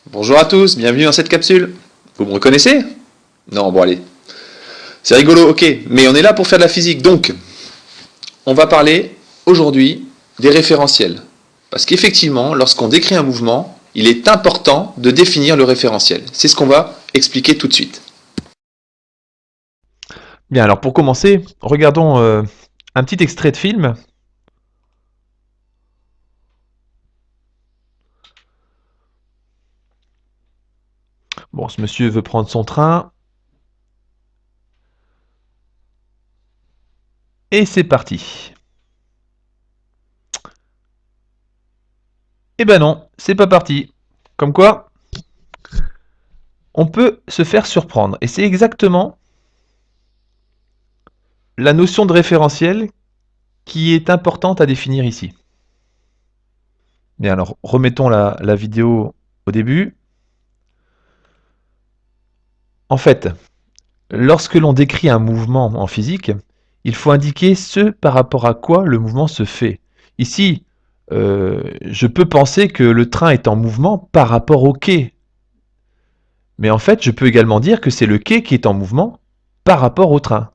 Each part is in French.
Bonjour à tous, bienvenue dans cette capsule. Vous me reconnaissez? Non, bon allez. C'est rigolo, ok, mais on est là pour faire de la physique, donc on va parler aujourd'hui des référentiels. Parce qu'effectivement, lorsqu'on décrit un mouvement, il est important de définir le référentiel. C'est ce qu'on va expliquer tout de suite. Bien, alors pour commencer, regardons un petit extrait de film. Bon, ce monsieur veut prendre son train. Et c'est parti. Eh ben non, c'est pas parti. Comme quoi, on peut se faire surprendre. Et c'est exactement la notion de référentiel qui est importante à définir ici. Bien, alors remettons la vidéo au début. En fait, lorsque l'on décrit un mouvement en physique, il faut indiquer ce par rapport à quoi le mouvement se fait. Ici, je peux penser que le train est en mouvement par rapport au quai. Mais en fait, je peux également dire que c'est le quai qui est en mouvement par rapport au train.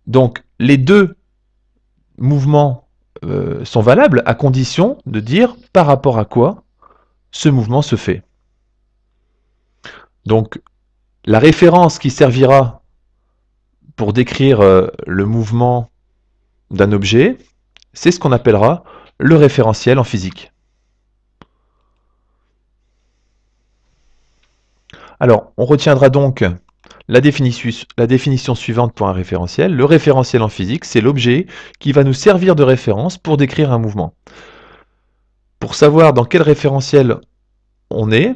Donc, les deux mouvements sont valables à condition de dire par rapport à quoi ce mouvement se fait. Donc, la référence qui servira pour décrire le mouvement d'un objet, c'est ce qu'on appellera le référentiel en physique. Alors, on retiendra donc la définition suivante pour un référentiel. Le référentiel en physique, c'est l'objet qui va nous servir de référence pour décrire un mouvement. Pour savoir dans quel référentiel on est,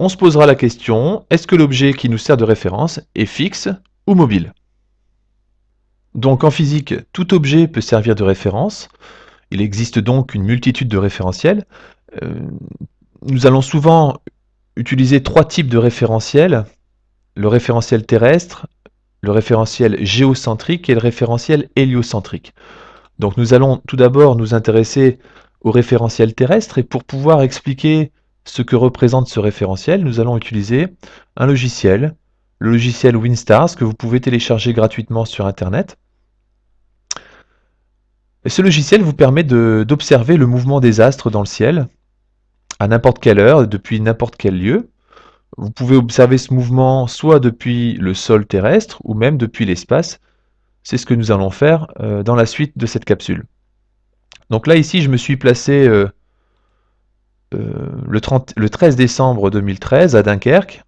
on se posera la question, est-ce que l'objet qui nous sert de référence est fixe ou mobile? Donc en physique, tout objet peut servir de référence. Il existe donc une multitude de référentiels. Euh, nous allons souvent utiliser trois types de référentiels. Le référentiel terrestre, le référentiel géocentrique et le référentiel héliocentrique. Donc nous allons tout d'abord nous intéresser au référentiel terrestre et pour pouvoir expliquer ce que représente ce référentiel, nous allons utiliser un logiciel, le logiciel WinStars que vous pouvez télécharger gratuitement sur Internet. Et ce logiciel vous permet d'observer le mouvement des astres dans le ciel à n'importe quelle heure, depuis n'importe quel lieu. Vous pouvez observer ce mouvement soit depuis le sol terrestre ou même depuis l'espace. C'est ce que nous allons faire dans la suite de cette capsule. Donc là ici je me suis placé le 13 décembre 2013 à Dunkerque,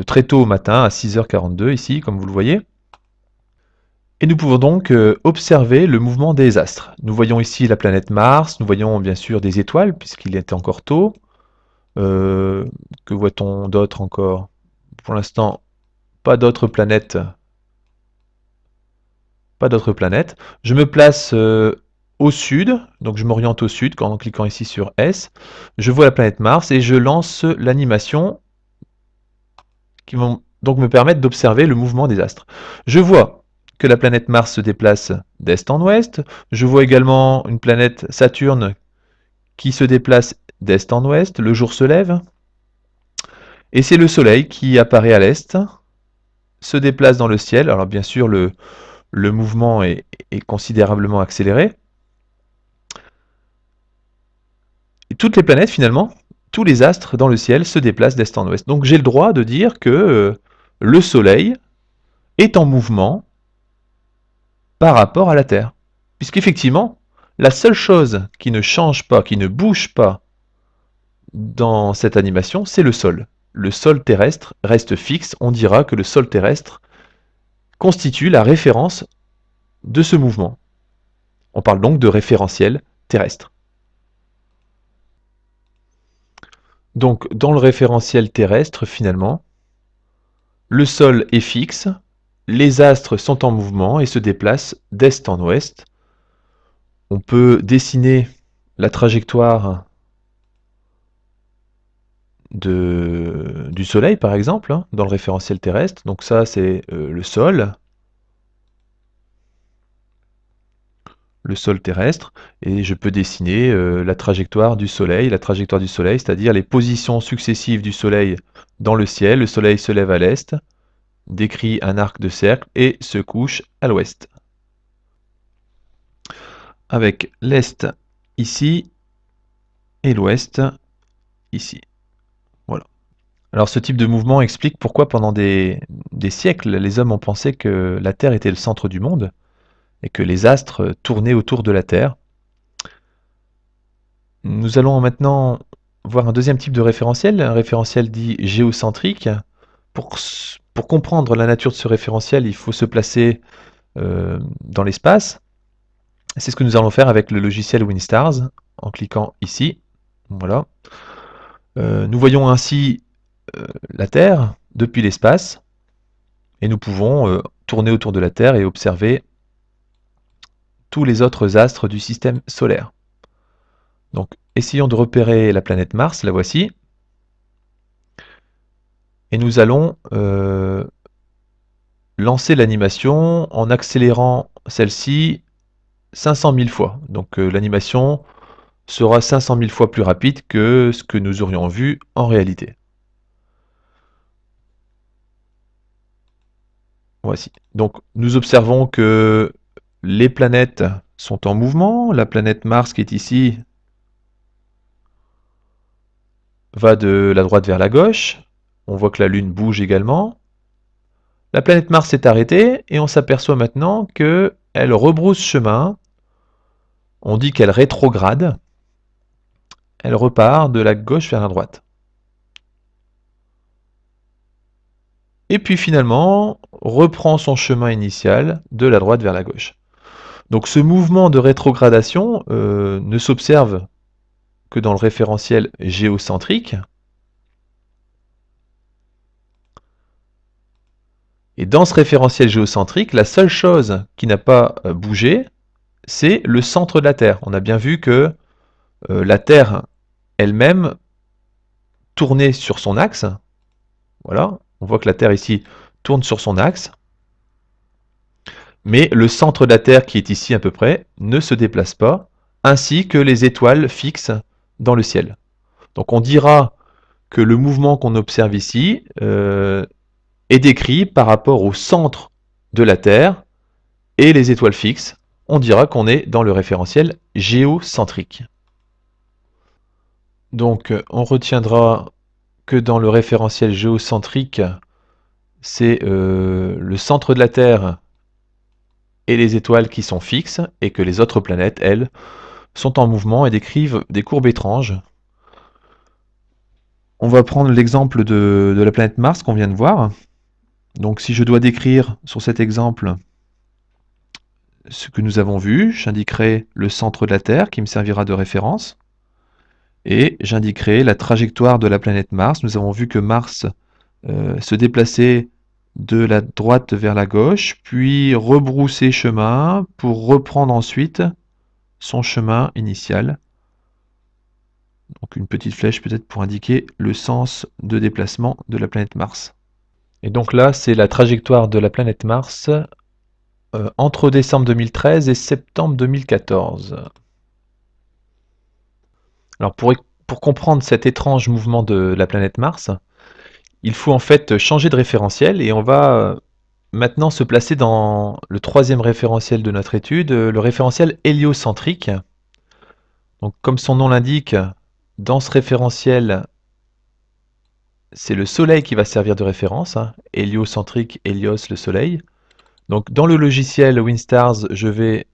très tôt au matin à 6h42 ici comme vous le voyez. Et nous pouvons donc observer le mouvement des astres. Nous voyons ici la planète Mars, nous voyons bien sûr des étoiles puisqu'il était encore tôt. Que voit-on d'autre encore? Pour l'instant, pas d'autres planètes. Pas d'autres planètes. Je me place au sud, donc je m'oriente au sud en cliquant ici sur S. Je vois la planète Mars et je lance l'animation qui vont donc me permettre d'observer le mouvement des astres. Je vois que la planète Mars se déplace d'est en ouest. Je vois également une planète Saturne qui se déplace d'est en ouest. Le jour se lève. Et c'est le Soleil qui apparaît à l'est, se déplace dans le ciel. Alors bien sûr, le mouvement est considérablement accéléré. Et toutes les planètes, finalement, tous les astres dans le ciel se déplacent d'est en ouest. Donc j'ai le droit de dire que le Soleil est en mouvement par rapport à la Terre. Puisqu'effectivement, la seule chose qui ne change pas, qui ne bouge pas dans cette animation, c'est le sol. Le sol terrestre reste fixe. On dira que le sol terrestre constitue la référence de ce mouvement. On parle donc de référentiel terrestre. Donc dans le référentiel terrestre, finalement, le sol est fixe, les astres sont en mouvement et se déplacent d'est en ouest. On peut dessiner la trajectoire du Soleil, par exemple, dans le référentiel terrestre. Donc ça, c'est le sol. le sol terrestre, et je peux dessiner la trajectoire du Soleil, c'est-à-dire les positions successives du Soleil dans le ciel. Le Soleil se lève à l'est, décrit un arc de cercle et se couche à l'ouest. Avec l'est ici et l'ouest ici. Voilà. Alors ce type de mouvement explique pourquoi pendant des siècles, les hommes ont pensé que la Terre était le centre du monde et que les astres tournaient autour de la Terre. Nous allons maintenant voir un deuxième type de référentiel, un référentiel dit géocentrique. Pour comprendre la nature de ce référentiel, il faut se placer dans l'espace. C'est ce que nous allons faire avec le logiciel WinStars, en cliquant ici. Voilà. Nous voyons ainsi la Terre depuis l'espace, et nous pouvons tourner autour de la Terre et observer tous les autres astres du système solaire. Donc, essayons de repérer la planète Mars, la voici. Et nous allons lancer l'animation en accélérant celle-ci 500 000 fois. Donc l'animation sera 500 000 fois plus rapide que ce que nous aurions vu en réalité. Voici. Donc nous observons que les planètes sont en mouvement. La planète Mars qui est ici va de la droite vers la gauche. On voit que la Lune bouge également. La planète Mars s'est arrêtée et on s'aperçoit maintenant qu'elle rebrousse chemin. On dit qu'elle rétrograde. Elle repart de la gauche vers la droite. Et puis finalement, reprend son chemin initial de la droite vers la gauche. Donc ce mouvement de rétrogradation ne s'observe que dans le référentiel géocentrique. Et dans ce référentiel géocentrique, la seule chose qui n'a pas bougé, c'est le centre de la Terre. On a bien vu que la Terre elle-même tournait sur son axe. Voilà, on voit que la Terre ici tourne sur son axe. Mais le centre de la Terre, qui est ici à peu près, ne se déplace pas, ainsi que les étoiles fixes dans le ciel. Donc on dira que le mouvement qu'on observe ici est décrit par rapport au centre de la Terre et les étoiles fixes. On dira qu'on est dans le référentiel géocentrique. Donc on retiendra que dans le référentiel géocentrique, c'est le centre de la Terre et les étoiles qui sont fixes, et que les autres planètes, elles, sont en mouvement et décrivent des courbes étranges. On va prendre l'exemple de la planète Mars qu'on vient de voir. Donc si je dois décrire sur cet exemple ce que nous avons vu, j'indiquerai le centre de la Terre qui me servira de référence, et j'indiquerai la trajectoire de la planète Mars. Nous avons vu que Mars se déplaçait de la droite vers la gauche, puis rebrousser chemin pour reprendre ensuite son chemin initial. Donc une petite flèche peut-être pour indiquer le sens de déplacement de la planète Mars. Et donc là, c'est la trajectoire de la planète Mars entre décembre 2013 et septembre 2014. Alors pour comprendre cet étrange mouvement de la planète Mars, il faut en fait changer de référentiel, et on va maintenant se placer dans le troisième référentiel de notre étude, le référentiel héliocentrique. Donc comme son nom l'indique, dans ce référentiel, c'est le Soleil qui va servir de référence, héliocentrique, hélios, le Soleil. Donc dans le logiciel WinStars, je vais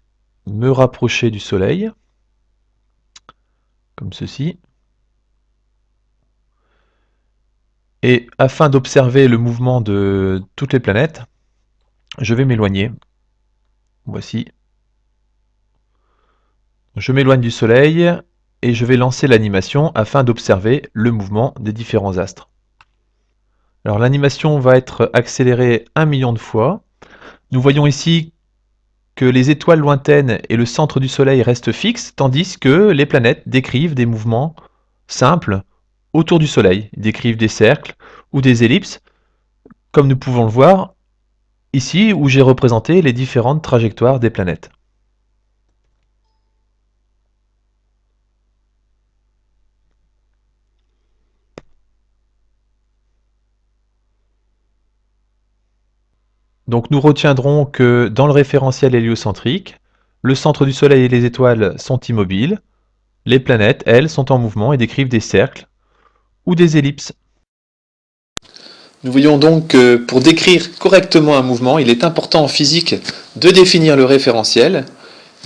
me rapprocher du Soleil, comme ceci. Et afin d'observer le mouvement de toutes les planètes, je vais m'éloigner. Voici. Je m'éloigne du Soleil et je vais lancer l'animation afin d'observer le mouvement des différents astres. Alors l'animation va être accélérée 1 million de fois. Nous voyons ici que les étoiles lointaines et le centre du Soleil restent fixes, tandis que les planètes décrivent des mouvements simples autour du Soleil. Ils décrivent des cercles ou des ellipses, comme nous pouvons le voir ici où j'ai représenté les différentes trajectoires des planètes. Donc nous retiendrons que dans le référentiel héliocentrique, le centre du Soleil et les étoiles sont immobiles, les planètes, elles, sont en mouvement et décrivent des cercles ou des ellipses. Nous voyons donc que pour décrire correctement un mouvement, il est important en physique de définir le référentiel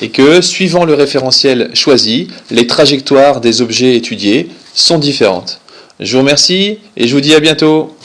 et que, suivant le référentiel choisi, les trajectoires des objets étudiés sont différentes. Je vous remercie et je vous dis à bientôt.